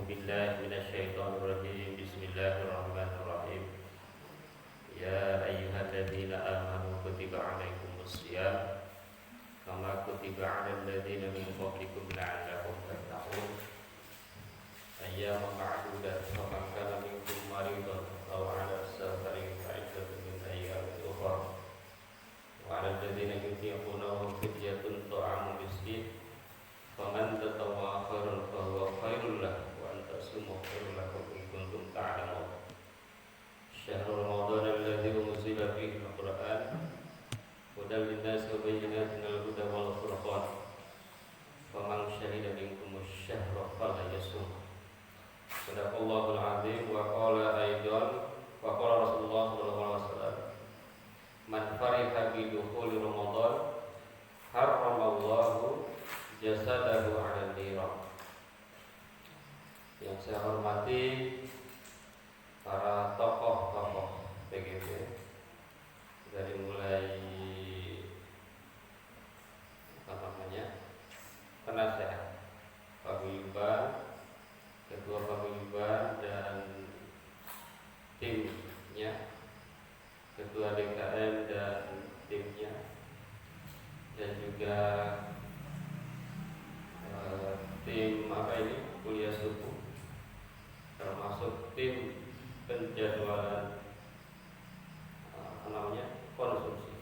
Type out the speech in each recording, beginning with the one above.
بالله من الشيطان الرجيم. بسم الله الرحمن الرحيم. يا أيها الذين آمنوا كتب عليكم الصيام كما كتب على الذين من قبلكم لعلكم تتقون أياما معدودة فمن كان منكم مريضا أو على السفر فعدة من أيام أخرى وعلى الذين يطيقونه فدية طعام مسكين فمن تطوع خيرا فهو خير له وأن تصوموا خير لكم إن كنتم تعلمون شهر رمضان الذي أنزل فيه القرآن هدى للناس وبينات من الهدى والفرقان فمن شهد منكم الشهر فليصم صدق الله العظيم. وقال أيضا وقال رسول الله صلى الله عليه وسلم من فرح بدخول رمضان حرم الله jasadahu 'ala an-niran. Yang saya hormati para tokoh-tokoh PGB, dari mulai penasehat paguyuban, ketua paguyuban dan timnya, ketua DKM dan timnya, dan juga tim kuliah subuh, termasuk tim penjadwalan konsumsi.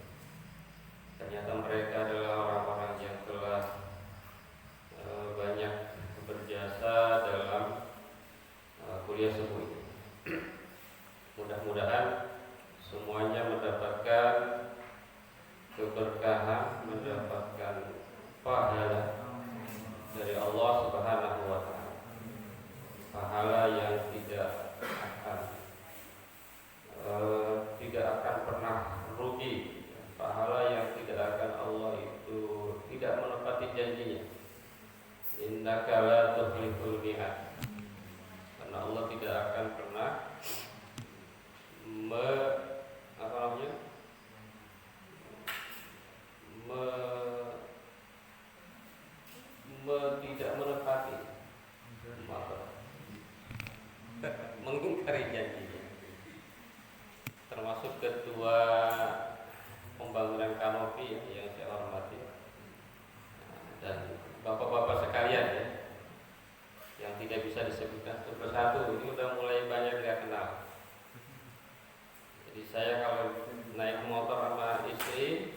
Ternyata mereka adalah orang-orang yang telah banyak berjasa dalam kuliah subuh ini. Mudah-mudahan semuanya mendapatkan keberkahan, mendapatkan pahala dari Allah Subhanahu wa taala. Pahala yang tidak akan pernah rugi, pahala yang tidak akan Allah itu tidak menepati janjinya. Innaka la tukhliful mi'ad. Karena Allah tidak akan pernah tidak menepati, mengingkari janjinya. Termasuk ketua pembangunan kanopi yang saya hormati, dan bapak-bapak sekalian yang tidak bisa disebutkan satu persatu, ini udah mulai banyak nggak kenal. Jadi saya kalau naik motor sama istri,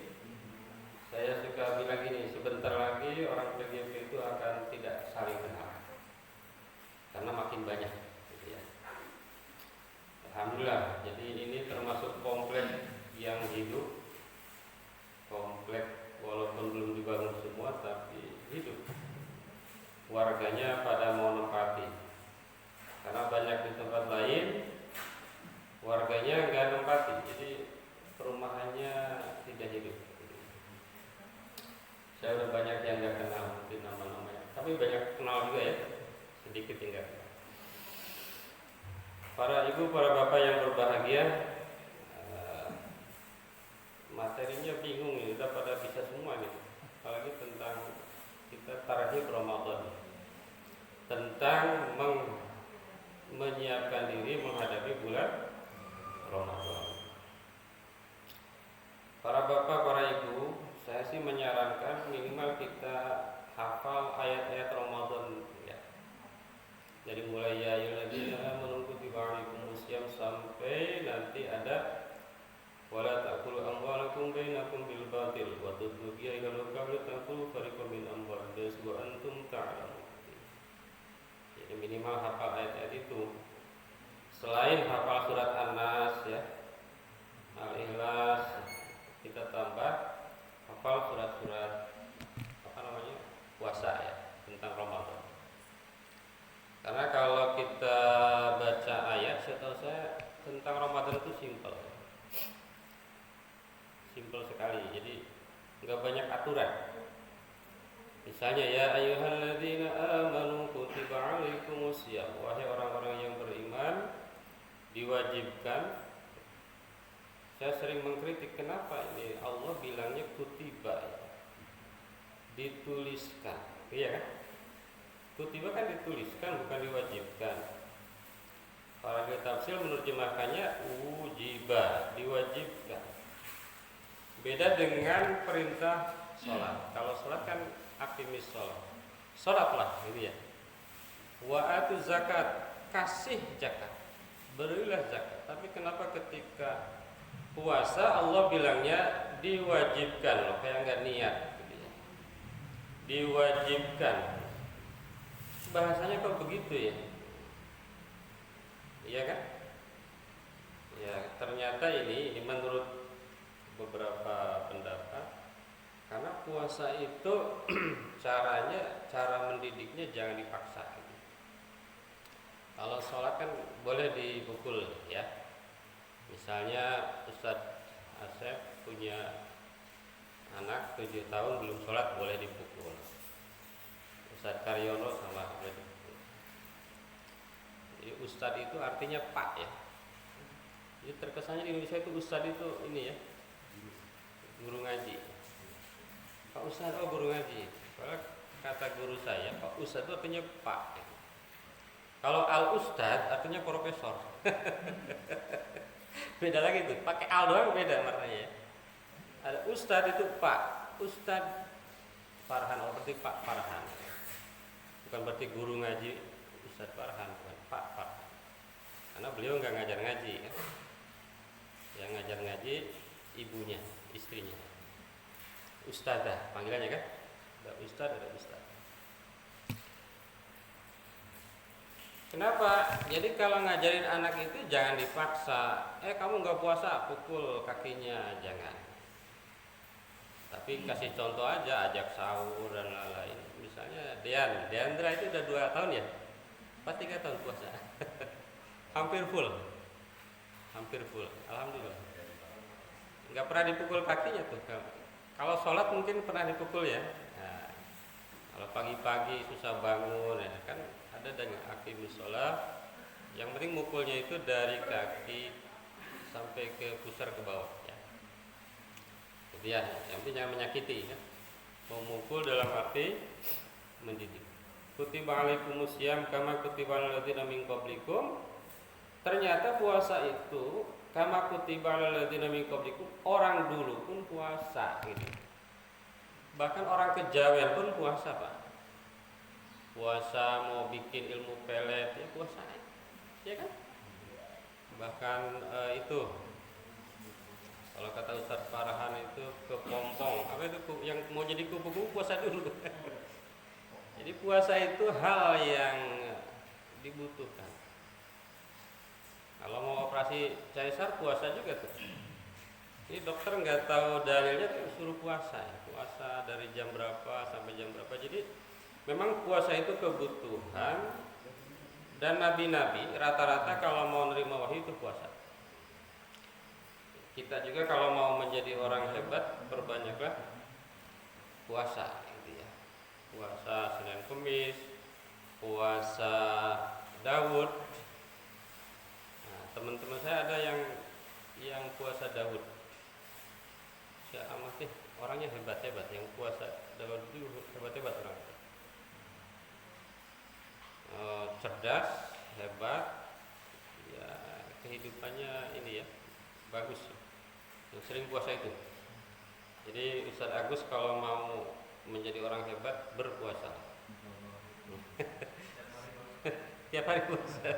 saya suka bilang gini, sebentar lagi orang PGB itu akan tidak saling kenal, karena makin banyak gitu ya. Alhamdulillah, jadi ini termasuk komplek yang hidup, komplek walaupun belum dibangun semua tapi hidup. Warganya pada mau nempati, karena banyak di tempat lain warganya nggak nempati, jadi perumahannya tidak hidup. Saya udah banyak yang nggak kenal mungkin nama-namanya, tapi banyak kenal juga ya, sedikit tinggal. Para ibu, para bapak yang berbahagia, materinya bingung nih, udah pada bisa semua nih. Apalagi tentang kita tarhib Ramadan, tentang menyiapkan diri menghadapi bulan Ramadan. Para bapak, para ibu, saya sih menyarankan minimal kita hafal ayat-ayat Ramadan ya. Dari mulai ya ayyuhalladzina amanu kutiba alaikumusiyam sampai nanti ada wala ta'kulu amwalakum bainakum bil batil wa tudlu bihi ila qabla ta'kulu fariqan min amwalihim wa antum ta'lamun. Jadi minimal hafal ayat-ayat itu. Selain hafal surat An-Nas ya, Al-Ikhlas, kita tambah hafal surat-surat puasa ya, tentang Ramadan. Karena kalau kita baca ayat, setahu saya tentang Ramadan itu simpel sekali. Jadi nggak banyak aturan. Misalnya ya ayyuhalladzina amanu kutiba alaikumusiyam, wahai orang-orang yang beriman, diwajibkan. Saya sering mengkritik kenapa ini Allah bilangnya kutiba, dituliskan, iya kan? Kutiba kan dituliskan, bukan diwajibkan. Para ahli tafsir menerjemahkannya ujiba, diwajibkan. Beda dengan perintah sholat. Kalau sholat kan aqimis sholat, sholatlah gitu ya. Wa atu zakat, kasih zakat, berilah zakat. Tapi kenapa ketika puasa Allah bilangnya diwajibkan loh, kayak nggak niat gitu ya. Diwajibkan. Bahasanya kok begitu ya? Iya kan? Ya ternyata ini menurut beberapa pendapat, karena puasa itu cara mendidiknya jangan dipaksa gitu. Kalau sholat kan boleh dipukul ya. Misalnya Ustadz Asep punya anak 7 tahun belum sholat, boleh dipukul. Ustadz Karyono sama boleh dipukul. Jadi Ustadz itu artinya pak ya. Jadi terkesannya di Indonesia itu Ustadz itu ini ya, guru ngaji. Pak Ustadz, oh guru ngaji. Kalau kata guru saya, Pak Ustadz itu artinya pak ya. Kalau Al Ustadz artinya profesor. Beda lagi tuh, pakai al doang beda maknanya ya. Ada Ustadz itu Pak, Ustadz Farhan, oh berarti Pak Farhan. Bukan berarti guru ngaji Ustadz Farhan, bukan Pak Farhan. Karena beliau nggak ngajar ngaji kan. Yang ngajar ngaji ibunya, istrinya. Ustadzah panggilannya kan? Ada Ustadz, ada Ustadz. Kenapa? Jadi kalau ngajarin anak itu jangan dipaksa. Kamu nggak puasa, pukul kakinya, jangan. Tapi kasih contoh aja, ajak sahur dan lain-lain. Misalnya Deandra itu udah 2 tahun ya, 3 tahun puasa. Hampir full, alhamdulillah. Nggak pernah dipukul kakinya tuh. Kalau sholat mungkin pernah dipukul ya. Nah, kalau pagi-pagi susah bangun ya kan. Ada dengan aqimus sholat, yang penting mukulnya itu dari kaki sampai ke pusar ke bawah ya. Jadi ya, yang penting jangan menyakiti ya. Memukul dalam arti mendidik. Kutiba alaikumus syiyam kama kutiba alal ladzina min qablikum. Ternyata puasa itu kama kutiba alal ladzina min qablikum, orang dulu pun puasa gitu. Bahkan orang kejawen pun puasa, Pak. Puasa mau bikin ilmu pelet ya puasa ya kan. Bahkan itu kalau kata Ustadz Farhan itu kepompong apa itu yang mau jadi kupu-kupu puasa dulu. Jadi puasa itu hal yang dibutuhkan. Kalau mau operasi caesar puasa juga tuh. Ini dokter nggak tahu dalilnya tuh suruh puasa ya. Puasa dari jam berapa sampai jam berapa. Jadi memang puasa itu kebutuhan, dan nabi-nabi rata-rata kalau mau nerima wahyu itu puasa. Kita juga kalau mau menjadi orang hebat perbanyaklah puasa gitu ya. Puasa Senin Kemis, puasa Daud. Nah, teman-teman saya ada yang puasa Daud. Saya amati orangnya hebat-hebat, yang puasa Daud itu hebat-hebat orangnya. Cerdas, hebat, ya kehidupannya ini ya bagus, yang sering puasa itu. Jadi Ustadz Agus kalau mau menjadi orang hebat berpuasa. Tiap hari puasa.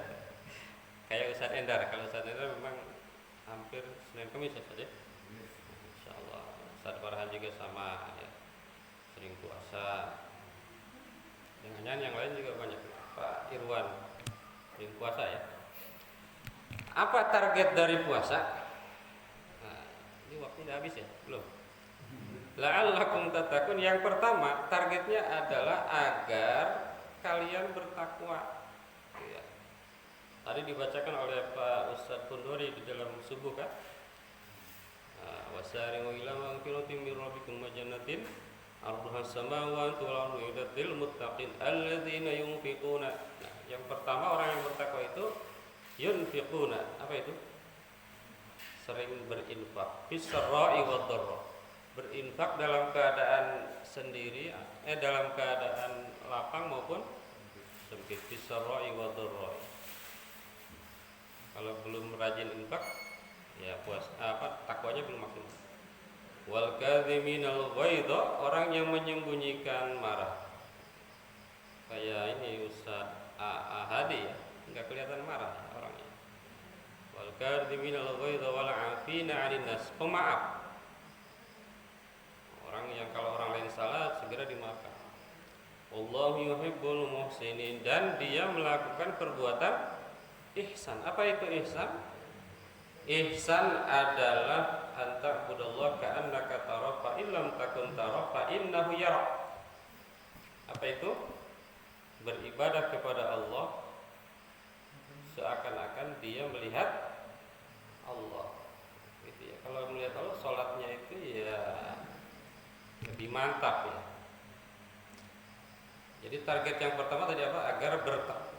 Kayak Ustadz Endar, kalau Ustadz Endar memang hampir Senin Kamis saja. Insya Allah. Ustadz Farhan juga sama ya, sering puasa. Dengan yang lain juga banyak. Pak Irwan sering puasa ya. Apa target dari puasa? Nah, ini waktu udah habis ya? Belum. La'allakum tattaqun. Yang pertama targetnya adalah agar kalian bertakwa. Ya. Tadi dibacakan oleh Pak Ustadz Pundori di dalam subuh kan? Wasari'u ila maghfiratin min rabbikum wa jannatin arduha samawati wal ardu uiddatil muttaqin alladzina yunfiquna. Nah, yang pertama orang yang bertakwa itu yunfiquna. Apa itu? Sering berinfak, fisarra'i wad dharra. Berinfak dalam keadaan sendiri, dalam keadaan lapang maupun sedikit, bisarra'i wa dharra'i. Kalau belum rajin infak, ya takwanya belum maksimal. Wal kadhiminal ghaidha, orang yang menyembunyikan marah. Kayak ini Ustaz Hadi ya, enggak kelihatan marah orangnya. Wal kadhiminal ghaidha wal 'afina 'anil nas, pemaaf. Orang yang kalau orang lain salah segera dimaafkan. Wallahu yuhibbul muhsinin, dan dia melakukan perbuatan ihsan. Apa itu ihsan? Ihsan adalah anta'budallaha ka'annaka tarahu fa illam takun tarahu fa innahu yarak. Apa itu? Beribadah kepada Allah seakan-akan dia melihat Allah. Gitu ya. Kalau melihat Allah, salatnya itu ya lebih mantap ya. Jadi target yang pertama tadi apa? Agar bertakwa.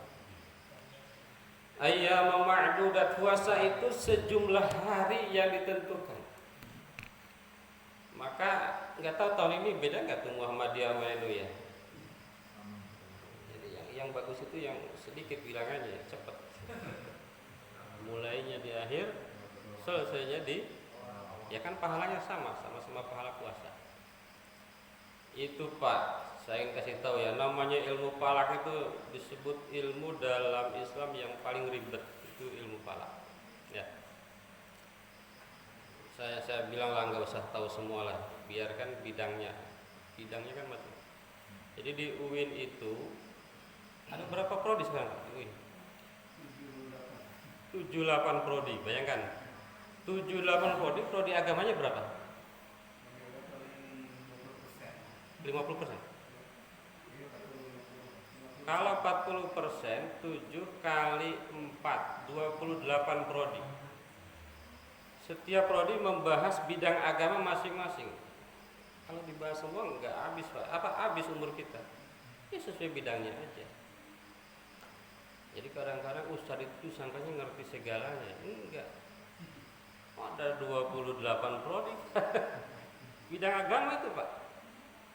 Ayyam ma'dudat, puasa itu sejumlah hari yang ditentukan. Maka nggak tahu tahun ini beda nggak tuh Muhammadiyah sama NU ya? Jadi yang bagus itu yang sedikit bilangannya, cepat. Mulainya di akhir, selesainya di, ya kan pahalanya sama-sama pahala puasa. Itu Pak, saya ingin kasih tahu ya, namanya ilmu falak itu disebut ilmu dalam Islam yang paling ribet, itu ilmu falak. Ya, saya bilang lah nggak usah tahu semua lah, biarkan bidangnya kan macam. Jadi di UIN itu ada berapa prodi sekarang di UIN? 78 prodi, bayangkan 78 prodi agamanya berapa? 50%. Kalau 40%, 7 kali 4, 28 prodi. Setiap prodi membahas bidang agama masing-masing. Kalau dibahas semua enggak habis, Pak. Habis umur kita? Ya sesuai bidangnya aja. Jadi kadang-kadang ustadz itu sangkanya ngerti segalanya. Enggak. Ada 28 prodi. Bidang agama itu, Pak.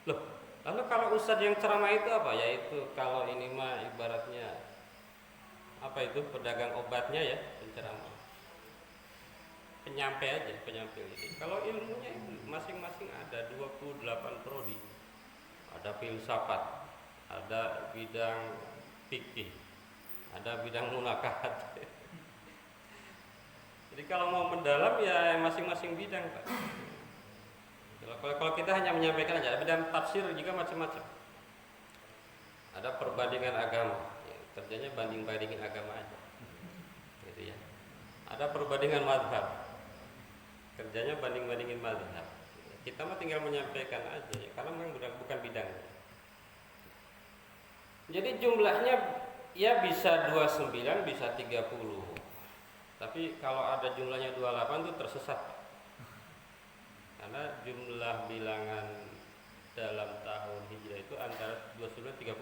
Loh, lalu kalau ustadz yang ceramah itu apa? Yaitu kalau ini mah ibaratnya apa itu, pedagang obatnya ya, penceramah. Penyampai ini. Kalau ilmunya itu masing-masing ada 28 prodi. Ada filsafat, ada bidang fikih, ada bidang munakahat. Jadi kalau mau mendalam ya masing-masing bidang, Pak. Kalau kita hanya menyampaikan aja, bidang tafsir juga macam-macam. Ada perbandingan agama, ya, kerjanya bandingin agama aja, gitu ya. Ada perbandingan mazhab, kerjanya bandingin mazhab. Kita mah tinggal menyampaikan aja, ya, karena memang bukan bidangnya. Jadi jumlahnya ya bisa 29, bisa 30. Tapi kalau ada jumlahnya 28 itu tersesat. Karena jumlah bilangan dalam tahun Hijrah itu antara 29 30.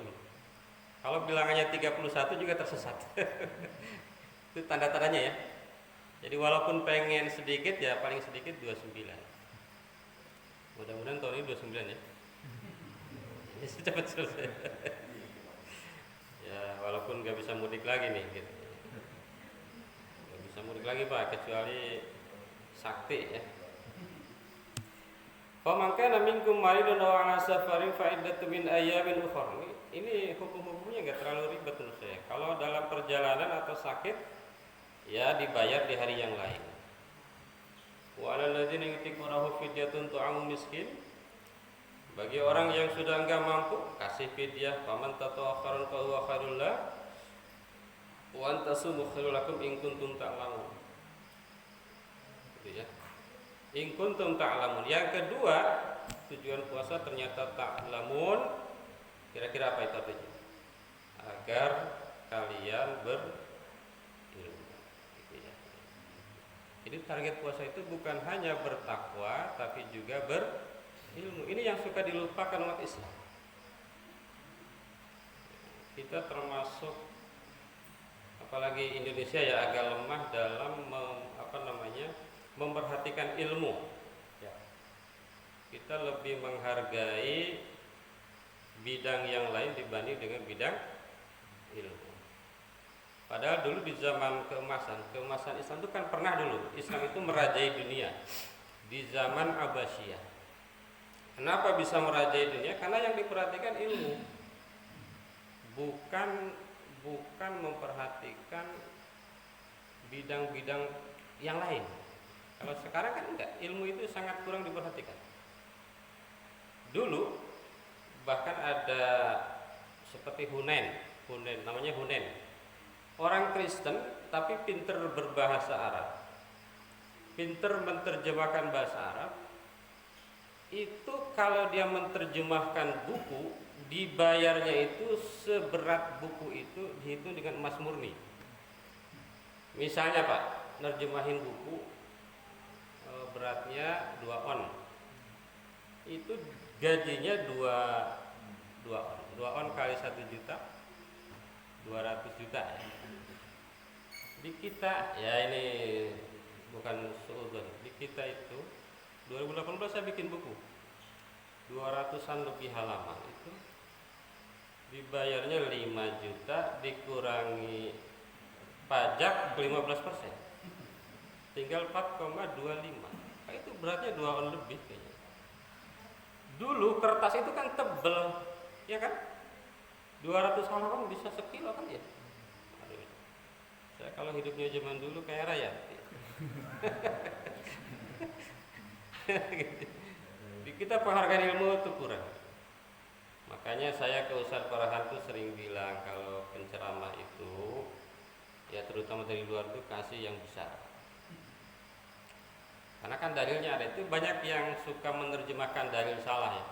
Kalau bilangannya 31 juga tersesat. Itu tanda-tandanya ya. Jadi walaupun pengen sedikit ya paling sedikit 29. Mudah-mudahan tahun ini 29 ya. Cepat selesai. Ya walaupun nggak bisa mudik lagi nih gitu. Nggak bisa mudik lagi Pak, kecuali sakti ya. Pemangkana minkum maridun aw ala safarin fa iddatu min ayyamin ukhra. Ini hukum-hukumnya enggak terlalu ribet menurut saya. Kalau dalam perjalanan atau sakit ya dibayar di hari yang lain. Wa 'alal ladzina yutiqunahu fidyatun ta'amu miskin. Bagi orang yang sudah enggak mampu kasih fidyah, faman tatawakharu fa huwa khairul lah. Wa antasumu khairul lakum in kuntum ta'lamun. Gitu ya. In kuntum ta'lamun. Yang kedua, tujuan puasa ternyata ta'lamun. Kira-kira apa itu artinya? Agar kalian berilmu. Gitu ya. Jadi target puasa itu bukan hanya bertakwa, tapi juga berilmu. Ini yang suka dilupakan umat Islam. Kita termasuk, apalagi Indonesia ya, agak lemah dalam memperhatikan ilmu. Ya. Kita lebih menghargai bidang yang lain dibanding dengan bidang ilmu. Padahal dulu di zaman keemasan Islam itu kan pernah dulu Islam itu merajai dunia di zaman Abbasiyah. Kenapa bisa merajai dunia? Karena yang diperhatikan ilmu, bukan memperhatikan bidang-bidang yang lain. Kalau sekarang kan enggak, ilmu itu sangat kurang diperhatikan. Dulu bahkan ada seperti Hunain namanya Hunain. Orang Kristen tapi pinter berbahasa Arab, pinter menerjemahkan bahasa Arab. Itu kalau dia menerjemahkan buku, dibayarnya itu seberat buku itu dihitung dengan emas murni. Misalnya Pak, nerjemahin buku beratnya 2 on, itu gajinya 2 on. 2 on kali 1 juta 200 juta ya. Di kita ya, ini bukan seudon, di kita itu 2018 saya bikin buku 200-an lebih halaman, itu dibayarnya 5 juta dikurangi pajak 15%, tinggal 4,25. Nah, itu beratnya 2 on lebih kayaknya. Dulu kertas itu kan tebel, ya kan? 200 halaman bisa sekilo kan ya. Aduh, saya kalau hidupnya zaman dulu kayak raya. Kita penghargaan ilmu itu kurang. Makanya saya ke Ustaz Farhan tuh sering bilang kalau penceramah itu ya terutama dari luar tuh kasih yang besar. Karena kan dalilnya ada, itu banyak yang suka menerjemahkan dalil salah ya.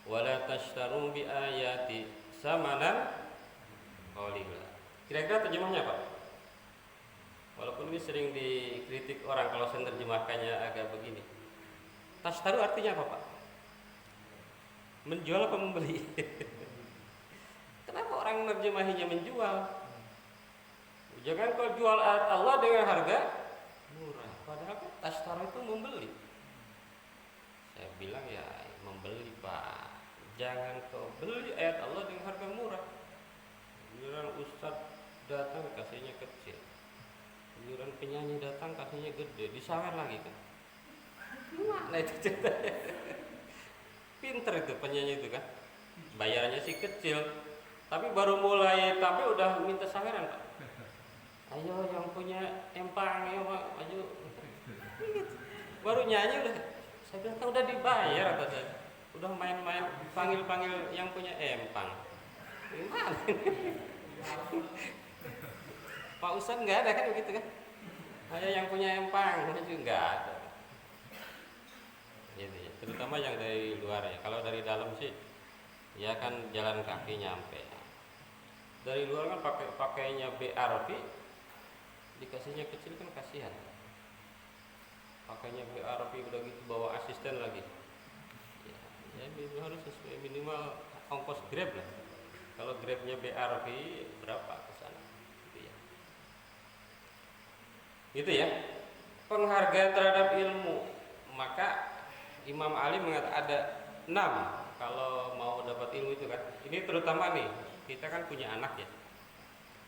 Wala tashtaru bi ayati samanan qalila. Kira-kira terjemahnya apa? Walaupun ini sering dikritik orang kalau saya terjemahkannya agak begini. Tashtaru artinya apa Pak? Menjual apa membeli? Kenapa orang menerjemahinya menjual? Jangan kau jual ayat Allah dengan harga murah. Padahal tashtaru itu membeli. Saya bilang ya membeli Pak. Jangan kau beli ayat Allah dengan harga murah. Giliran ustaz datang kasihnya kecil, giliran penyanyi datang kasihnya gede, disawer lagi kan? Mana itu ceritanya? Pinter itu penyanyi itu kan, bayarannya sih kecil, tapi baru mulai tampil udah minta saweran Pak. Ayo yang punya empang, ayo Pak, ayo. Baru nyanyi udah, saya bilang kan udah dibayar kata saya. Udah main-main panggil-panggil yang punya empang. Gimana? Pak Ustadz nggak ada kan begitu kan? Ayo yang punya empang, itu nggak ada. Gitu ya. Terutama yang dari luar ya. Kalau dari dalam sih, ya kan jalan kaki nyampe. Dari luar kan pakainya BRP, dikasihnya kecil kan kasihan. Pakainya BRP udah gitu bawa asisten lagi. Ya harus sesuai minimal ongkos Grab lah. Kalau Grabnya BRP berapa ke sana? Gitu ya. Penghargaan terhadap ilmu. Maka Imam Ali mengatakan ada 6 kalau mau dapat ilmu itu kan. Ini terutama nih, kita kan punya anak ya.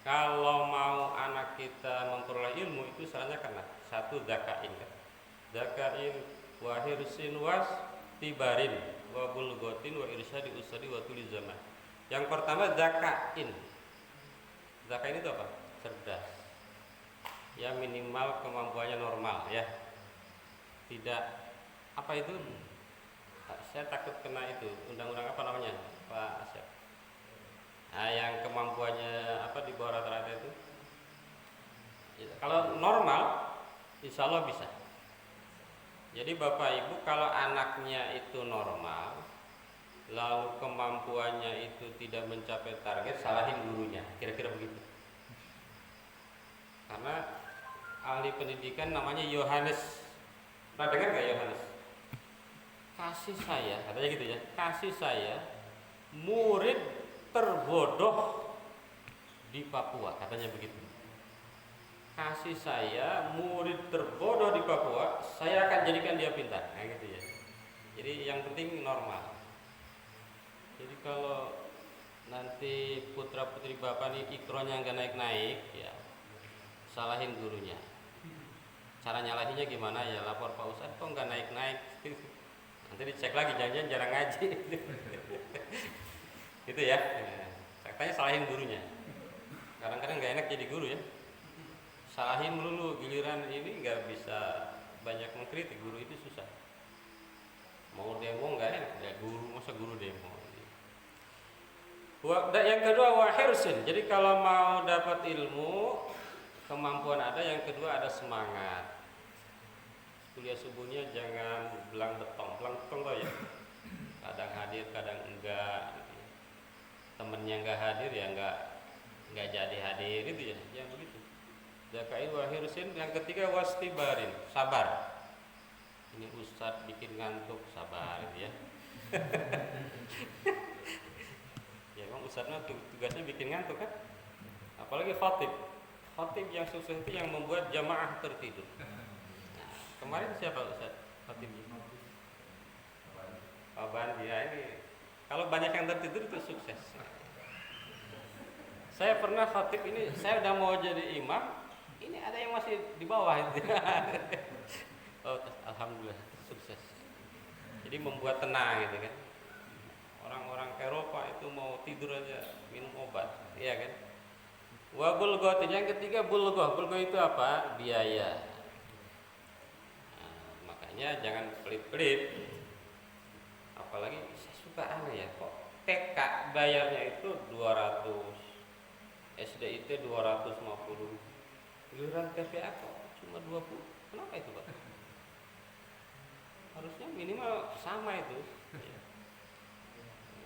Kalau mau anak kita memperoleh ilmu itu syaratnya kan 1 zakain kan. Zakain wa hirsin was tibarin wa bulgotin wa irsyadi usadi wa tuli zaman. Yang pertama zakain. Zakain itu apa? Cerdas. Ya minimal kemampuannya normal ya. Tidak apa itu? Saya takut kena itu undang-undang apa namanya Pak Asyaf. Nah, yang kemampuannya apa di bawah rata-rata itu. Ya, kalau normal insya Allah bisa. Jadi Bapak Ibu kalau anaknya itu normal, lalu kemampuannya itu tidak mencapai target, salahin gurunya, kira-kira begitu. Karena ahli pendidikan namanya Yohanes, pernah dengar nggak Yohanes? Kasih saya, katanya gitu ya, kasih saya murid terbodoh di Papua, katanya begitu. Kasih saya murid terbodoh di Papua, saya akan jadikan dia pintar, kayak gitu ya. Jadi yang penting normal. Jadi kalau nanti putra putri bapak nih ikronya nggak naik-naik, ya salahin gurunya. Cara nyalahinnya gimana ya? Lapor Pak Ustadz kok nggak naik-naik. Nanti dicek lagi, jangan-jangan jarang ngaji. Gitu ya. Katanya salahin gurunya. Kadang-kadang nggak enak jadi guru ya. Salahin melulu, giliran ini nggak bisa banyak mengkritik. Guru itu susah. Mau demo nggak enak, ya guru, masa guru demo. Yang kedua wahirsin. Jadi kalau mau dapat ilmu, kemampuan ada. Yang kedua ada semangat. Kuliah subuhnya jangan belang betong tau ya. Kadang hadir, kadang enggak. Temennya enggak hadir ya enggak jadi hadir itu ya. Jangan begitu. Zakai wahirsin. Yang ketiga wastibarin, sabar. Ini ustadz bikin ngantuk, sabar ya. Ya emang ustadznya tugasnya bikin ngantuk kan. Apalagi khatib yang sukses itu yang membuat jamaah tertidur. Nah, kemarin siapa ustadz khatibnya? Pak Bandi. Ya ini kalau banyak yang tertidur itu sukses. Saya pernah khatib ini, saya udah mau jadi imam, ini ada yang masih di bawah itu. Oh, alhamdulillah sukses. Jadi membuat tenang gitu kan. Orang-orang Eropa itu mau tidur aja minum obat, iya kan? Wa bulghatin, yang ketiga bulghah. Bulghah itu apa? Biaya. Nah, makanya jangan pelit-pelit. Apalagi saya suka aneh ya, kok TK bayarnya itu 200, SDIT 250, giliran TPA kok cuma 20. Kenapa itu, Pak? Harusnya minimal sama itu.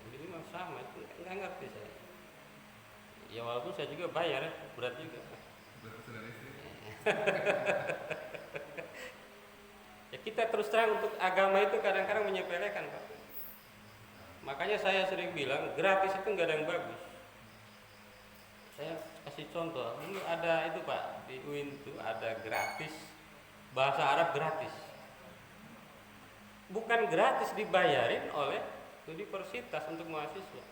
Minimal sama itu, nggak ngerti saya. Ya walaupun saya juga bayar, berat juga. Ya kita terus terang untuk agama itu kadang-kadang menyepelekan, Pak. Makanya saya sering bilang gratis itu nggak ada yang bagus. Saya kasih contoh, dulu ada itu Pak, di UIN itu ada gratis bahasa Arab gratis. Bukan gratis, dibayarin oleh universitas untuk mahasiswa.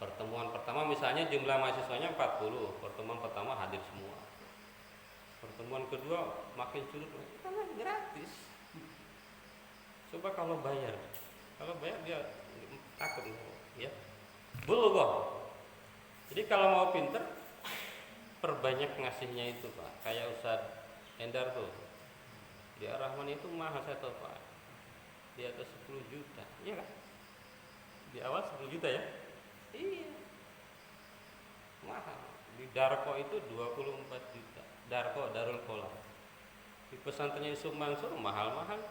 Pertemuan pertama misalnya jumlah mahasiswanya 40, pertemuan pertama hadir semua. Pertemuan kedua makin surut, karena gratis. Coba kalau bayar dia takut ya. Bulghah. Jadi kalau mau pinter, perbanyak ngasihnya itu Pak. Kayak Ustadz Endar tuh, di Ar-Rahman itu mahal, saya tahu Pak, di atas 10 juta, iya kan? Di awal 10 juta ya? Iya, mahal. Di Darko itu 24 juta. Darko, Darul Qolam. Di pesantrennya Yusuf Mansur mahal-mahal.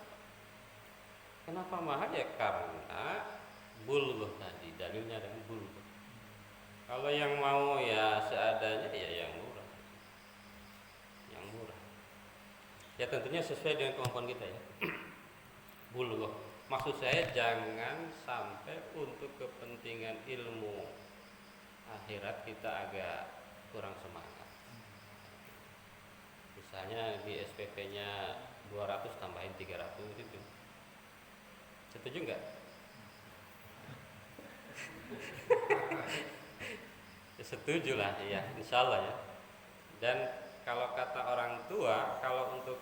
Kenapa mahal ya? Karena bulghah tadi, dalilnya dengan bulghah. Kalau yang mau ya seadanya ya yang murah. Yang murah. Ya tentunya sesuai dengan kemampuan kita ya. Bulghah. Maksud saya jangan sampai untuk kepentingan ilmu akhirat kita agak kurang semangat. Misalnya di SPP-nya 200 tambahin 300 itu. Setuju enggak? Ya, setuju lah, ya, insya Allah ya. Dan kalau kata orang tua, kalau untuk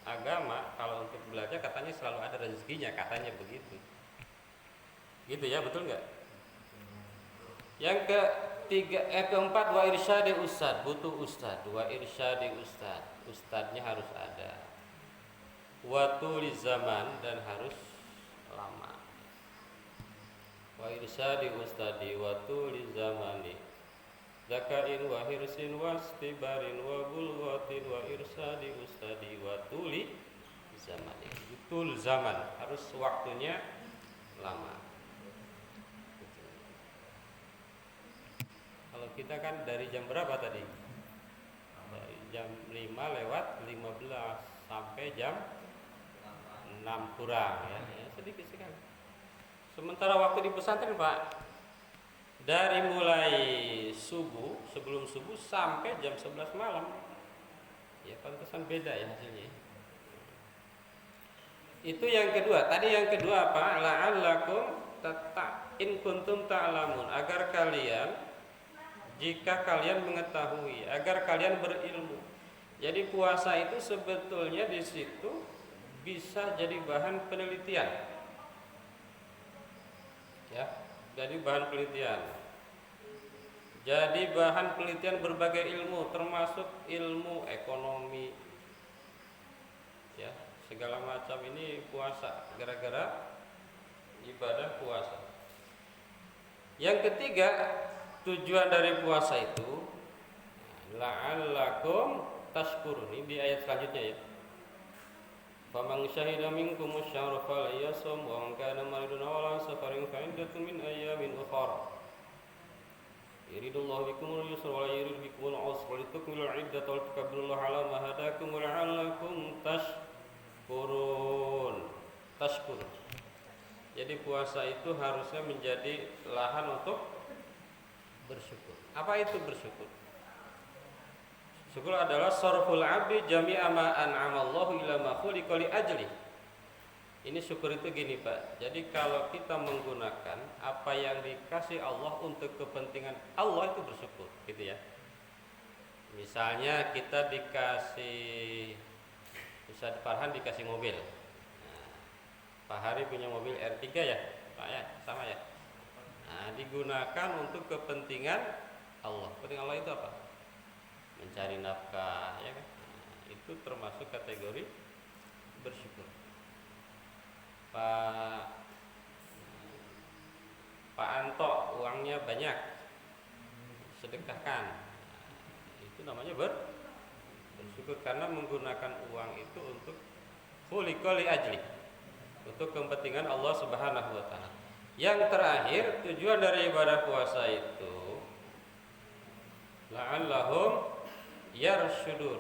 agama, kalau untuk belajar katanya selalu ada rezekinya, katanya begitu. Gitu ya, betul nggak? Yang keempat wa irsyadi ustad, butuh ustad. Wa irsyadi ustad, ustadnya harus ada. Wa tuli zaman, dan harus lama. Wa irsyadi ustadi wa tuli zamani, zakain wa hirsin wa istibarin wa bulghatin wa irsyadi ustadi wa tuli zamani. Tul zaman, harus waktunya lama. Kalau kita kan dari jam berapa tadi? Dari jam 5 lewat 15 sampai jam 6 kurang ya, sedikit sekali. Sementara waktu di pesantren Pak, dari mulai subuh, sebelum subuh sampai jam 11 malam. Ya pantesan beda ya hasilnya. Itu yang kedua. Tadi yang kedua apa? La'allakum in kuntum ta'lamun, agar kalian, jika kalian mengetahui, agar kalian berilmu. Jadi puasa itu sebetulnya di situ bisa jadi bahan penelitian. Ya, jadi bahan penelitian. Jadi bahan penelitian berbagai ilmu, termasuk ilmu ekonomi. Ya, segala macam ini puasa gara-gara ibadah puasa. Yang ketiga, tujuan dari puasa itu la'allakum tashkurun. Ini di ayat selanjutnya ya. Faman syahida minkum asy-syahra falyasum wa man kana maridan aw ala safarin fa iddatun min ayyamin ukhra. Yuridullahu bikumul yusra wa la yuridu bikumul usra litukmilul iddata wa litukabbirullaha 'ala ma hadakum wa la'allakum tashkurun. Tashkur. Jadi puasa itu harusnya menjadi lahan untuk bersyukur. Apa itu bersyukur? Syukur adalah sarful 'abdi jami'a ma an'amallahu ila ma khuliqa li ajli. Ini syukur itu gini Pak. Jadi kalau kita menggunakan apa yang dikasih Allah untuk kepentingan Allah, itu bersyukur, gitu ya. Misalnya kita dikasih, Ustaz Farhan dikasih mobil. Nah, Pak Hari punya mobil R3 ya, Pak ya, sama ya. Nah, digunakan untuk kepentingan Allah. Kepentingan Allah itu apa? Mencari nafkah, ya kan? Nah, itu termasuk kategori bersyukur. Pak Anto uangnya banyak, sedekahkan. Nah, itu namanya bersyukur karena menggunakan uang itu untuk khuliqa li ajli, untuk kepentingan Allah Subhanahu wa taala. Yang terakhir, tujuan dari ibadah puasa itu la'allahum yarshudun,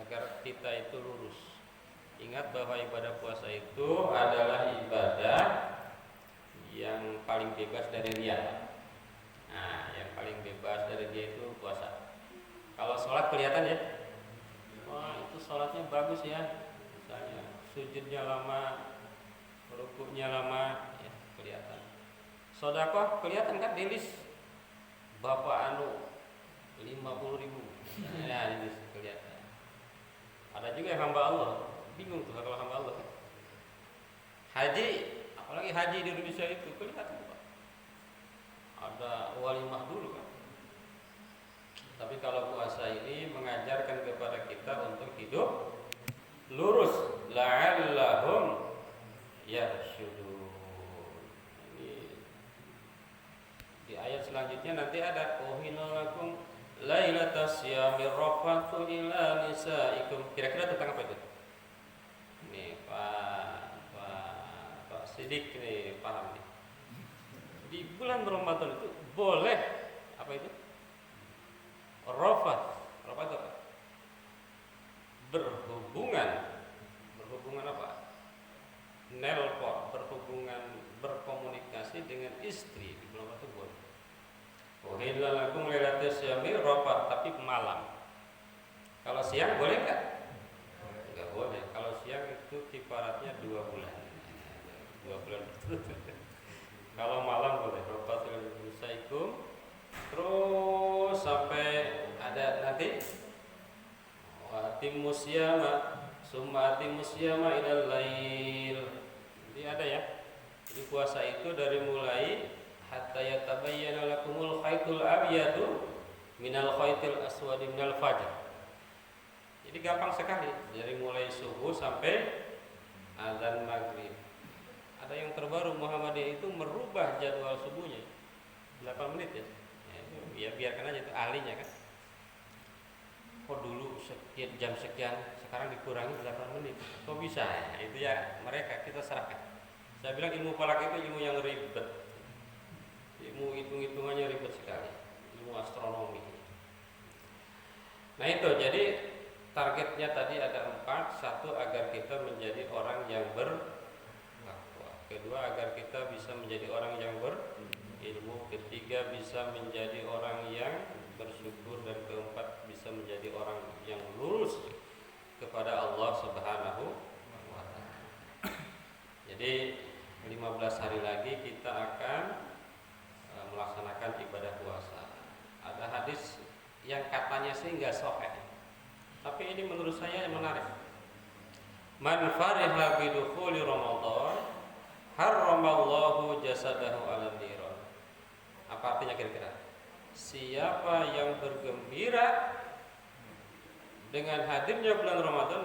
agar kita itu lurus. Ingat bahwa ibadah puasa itu adalah ibadah yang paling bebas dari riya. Nah, yang paling bebas dari riya itu puasa. Kalau sholat kelihatan ya, wah itu sholatnya bagus ya, misalnya sujudnya lama, rukuknya lama, ya kelihatan. Sedekah kelihatan kan, di list Bapak anu 50.000, ya ini kelihatan. Ada juga yang hamba Allah, bingung tuh kalau hamba Allah. Haji, apalagi haji di Indonesia itu kelihatan Pak. Ada walimah dulu kan. Tapi kalau puasa ini mengajarkan kepada kita untuk hidup lurus, la'allahum yarshudun. Ini di ayat selanjutnya nanti ada uhillalakum lailatas syiyamir rafathu ila nisaikum. Kira-kira tentang apa itu? Nih Pak Sidik nih paham nih. Di bulan Ramadan itu boleh apa itu? Rafat itu apa? Berhubungan apa? Nelpon, berkomunikasi dengan istri di bulan Ramadan boleh. Uhilla lakum lailatas syiyami rafat, tapi malam. Kalau siang boleh nggak? Nggak boleh. Kalau siang itu kifaratnya 2 bulan. 2 bulan berturut-turut. Kalau malam boleh. Rafatul nisaikum. Terus sampai ada nanti atimus syiyama summa atimus syiyama ilal lail. Jadi ada ya. Jadi puasa itu dari mulai hatta yatabayyana lakumul khaytul abyadu minal khaytil aswadi minal fajr. Jadi gampang sekali, dari mulai subuh sampai azan maghrib. Ada yang terbaru, Muhammadiyah itu merubah jadwal subuhnya 8 menit ya. Ya biarkan aja, itu ahlinya kan. Kok dulu jam sekian, sekarang dikurangi 8 menit. Kok bisa? Nah, itu ya mereka, kita serahkan. Saya bilang ilmu falak itu ilmu yang ribet. Ilmu hitung-hitungannya ribet sekali. Ilmu astronomi. Nah itu, jadi targetnya tadi ada 4. 1, agar kita menjadi orang yang bertakwa. 2, agar kita bisa menjadi orang yang berilmu. 3, bisa menjadi orang yang bersyukur. Dan 4, bisa menjadi orang yang lurus kepada Allah Subhanahu wa ta'ala. Jadi 15 hari lagi kita akan yang katanya sih nggak sahih. Tapi ini menurut saya yang menarik. Man fariha bidukhuli Ramadan harramallahu jasadahu 'alan niran. Apa artinya kira-kira? Siapa yang bergembira dengan hadirnya bulan Ramadan,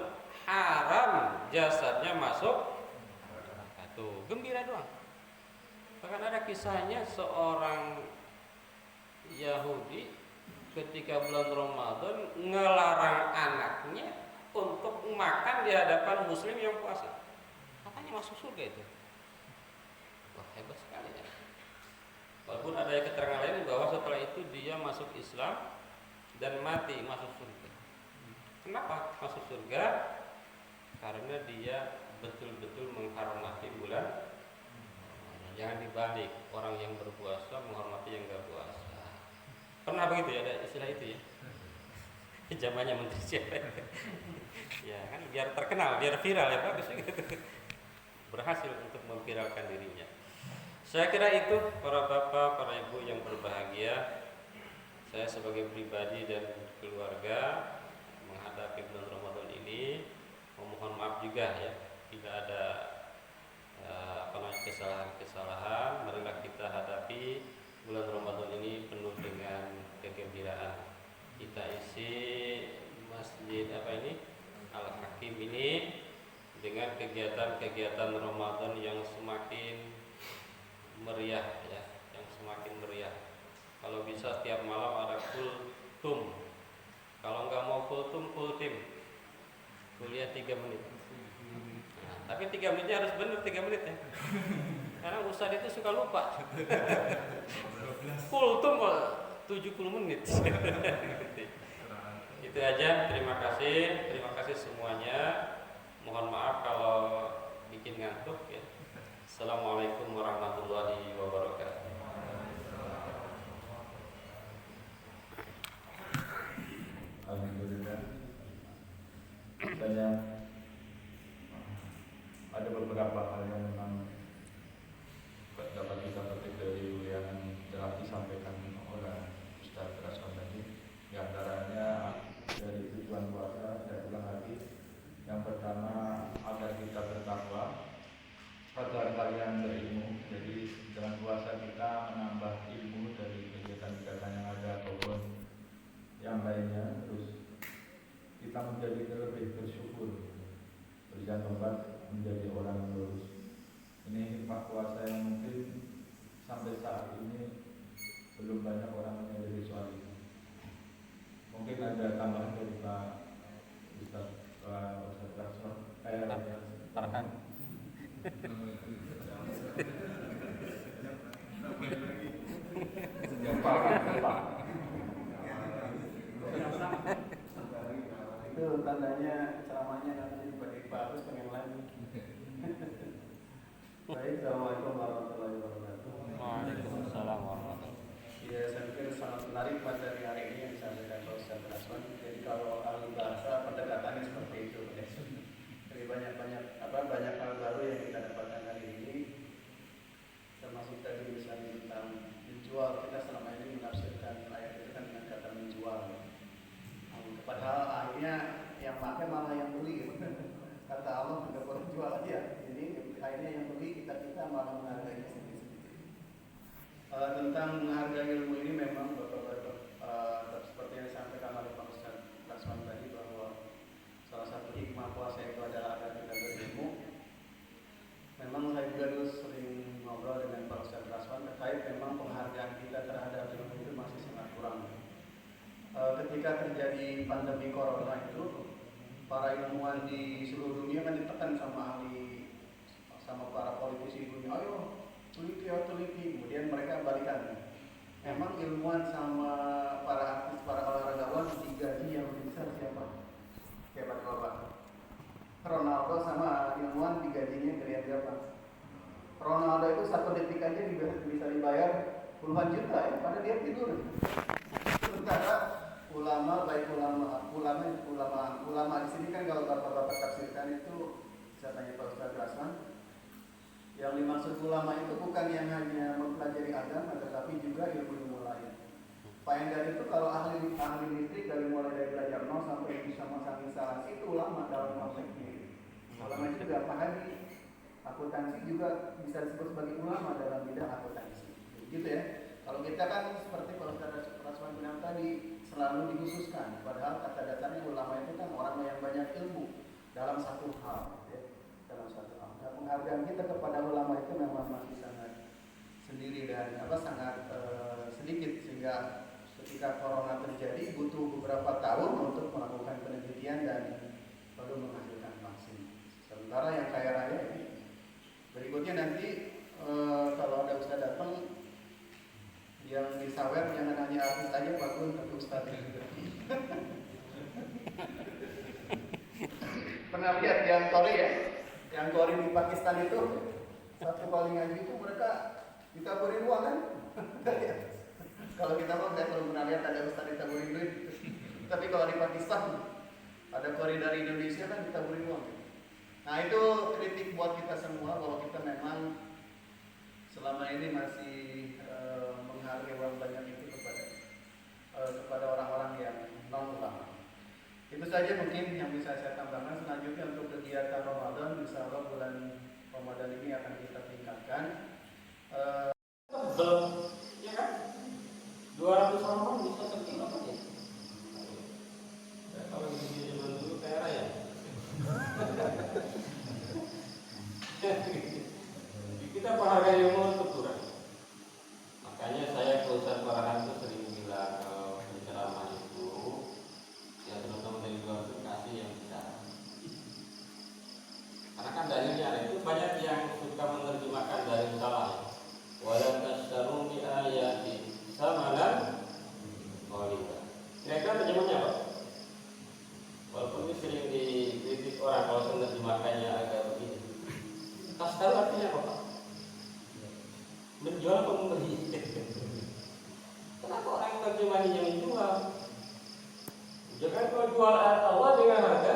haram jasadnya masuk neraka. Tuh, gembira doang. Bahkan ada kisahnya seorang Yahudi ketika bulan Ramadan ngelarang anaknya untuk makan di hadapan muslim yang puasa. Katanya masuk surga itu. Wah, hebat sekali ya. Walaupun ada keterangan lain bahwa setelah itu dia masuk Islam dan mati masuk surga. Kenapa masuk surga? Karena dia betul-betul menghormati bulan. Jangan dibalik, orang yang berpuasa menghormati yang gak puasa. Pernah begitu ya, ada istilah itu ya. Zamannya menteri siapa? Ya kan, biar terkenal, biar viral ya, bagus gitu. Berhasil untuk memviralkan dirinya. Saya kira itu para bapak, para ibu yang berbahagia. Saya sebagai pribadi dan keluarga menghadapi bulan Ramadan ini memohon maaf juga ya, tidak ada kesalahan-kesalahan. Marilah kita hadapi bulan Ramadan ini penuh dengan kegembiraan. Kita isi masjid Al-Hakim ini dengan kegiatan-kegiatan Ramadan yang semakin meriah ya, yang semakin meriah. Kalau bisa setiap malam ada kultum. Kalau nggak mau kultum, kultim. Kuliah 3 menit. Nah, tapi 3 menitnya harus benar 3 menit ya. Karena ustadz itu suka lupa. Kultum 70 menit. Itu aja, terima kasih semuanya. Mohon maaf kalau bikin ngantuk ya. Assalamualaikum warahmatullahi wabarakatuh. Alhamdulillah. Ada beberapa hal yang memang dapat kita petik dari yang telah disampaikan oleh Ustaz Rasman tadi. Di antaranya dari tujuan puasa saya ulang lagi. Yang pertama agar kita bertakwa, agar kalian berilmu. Jadi dengan puasa kita menambah ilmu dari kegiatan-kegiatan yang ada ataupun yang lainnya. Terus kita menjadi lebih bersyukur, berjangan tempat menjadi orang yang lurus. Ini hikmah puasa yang mungkin sampai saat ini belum banyak orang menyadari soal ini. Mungkin ada tambahan dari Pak Ustaz Rasman. Tarhan. Itu tandanya ceramahnya nanti bagus pengen lagi. Baik, assalamualaikum warahmatullahi wabarakatuh. Waalaikumsalam warahmatullahi. Ya, saya pikir sangat menarik materi hari ini yang disampaikan Pak Ustaz Rasman. Jadi kalau ahli bahasa pendekatannya seperti itu. Jadi banyak hal baru yang kita dapatkan hari ini. Termasuk tadi misalnya tentang menjual. Kita selama ini menafsirkan ayat itu kan dengan kata menjual. Padahal akhirnya yang pakai malah yang beli. Kata Allah tidak boleh jual aja. Jadi akhirnya yang beli kita malah menghargai sedikit. Tentang menghargai ilmu ini memang bapak-bapak seperti yang disampaikan oleh Pak Ustaz Rasman tadi bahwa salah satu hikmah puasa itu adalah agar kita berilmu. Memang saya juga dulu sering ngobrol dengan Pak Ustaz Rasman terkait memang penghargaan kita terhadap ilmu itu masih sangat kurang. Ketika terjadi pandemi corona itu, para ilmuwan di seluruh dunia kan ditekan sama para politisi dunia, ayo teliti, kemudian mereka balikan. Memang ilmuwan sama para artis, para olahragawan digaji yang lebih besar siapa? Siapa Bapak? Ronaldo sama ilmuwan digajinya dari berapa? Ronaldo itu 1 detik aja bisa dibayar puluhan juta ya, padahal dia tidur. Sementara ulama di sini kan kalau bapak-bapak tafsirkan itu, saya tanya Pak Ustaz Rasman, yang dimaksud ulama itu bukan yang hanya mempelajari agama, tetapi juga ilmu-ilmu lain. Pak Endar itu kalau ahli listrik mulai dari belajar nol sampai bisa masang instalasi itu ulama dalam konteks ini. Ulama juga Pak Hadi akuntansi juga bisa disebut sebagai ulama dalam bidang akuntansi. Gitu ya. Kalau kita kan seperti kalau Ustaz Rasman bilang tadi selalu dikhususkan, padahal kata dasarnya ulama itu kan orang yang banyak ilmu dalam satu hal, ya. Dalam satu hal. Nah, penghargaan kita kepada ulama itu memang masih sangat sendiri dan sangat sedikit, sehingga ketika corona terjadi butuh beberapa tahun untuk melakukan penelitian dan perlu menghasilkan vaksin. Sementara yang kaya raya ini berikutnya nanti kalau ada ustaz datang yang disawer jangan hanya artis aja Pak Gun, tapi ustaz juga. Pernah lihat yang Kori ya? Yang Kori di Pakistan itu satu kali ngaji itu mereka ditaburin uang kan? Kalau kita mau saya belum pernah lihat ada ustaz ditaburin duit. Tapi kalau di Pakistan ada Kori dari Indonesia kan ditaburin uang. Nah itu kritik buat kita semua bahwa kita memang selama ini masih menghargai uang banyak itu kepada orang-orang yang non ulama. Itu saja mungkin yang bisa saya tambahkan. Selanjutnya untuk kegiatan Ramadan, insya Allah bulan Ramadan ini akan kita tingkatkan. Ya kan? 200 orang bisa terima apa ya? Kalau di zaman dulu kayak raya. Kita menghargai ilmu untuk kurang. Makanya saya ke Ustaz Farhan itu sering bilang penceramah itu ya teman-teman dari luar itu kasih yang bisa. Karena kan dalilnya itu banyak yang suka menerjemahkan dari salah. Wala tasyaru bi ayati samalan qalila. Kira-kira terjemahnya apa? Walaupun ini sering dikritik orang kalau menerjemahkannya agak begini. Tasyaru artinya apa, Pak? Menjual atau membeli? Kenapa orang menerjemahinya menjual? Jangan kau jual Allah dengan harga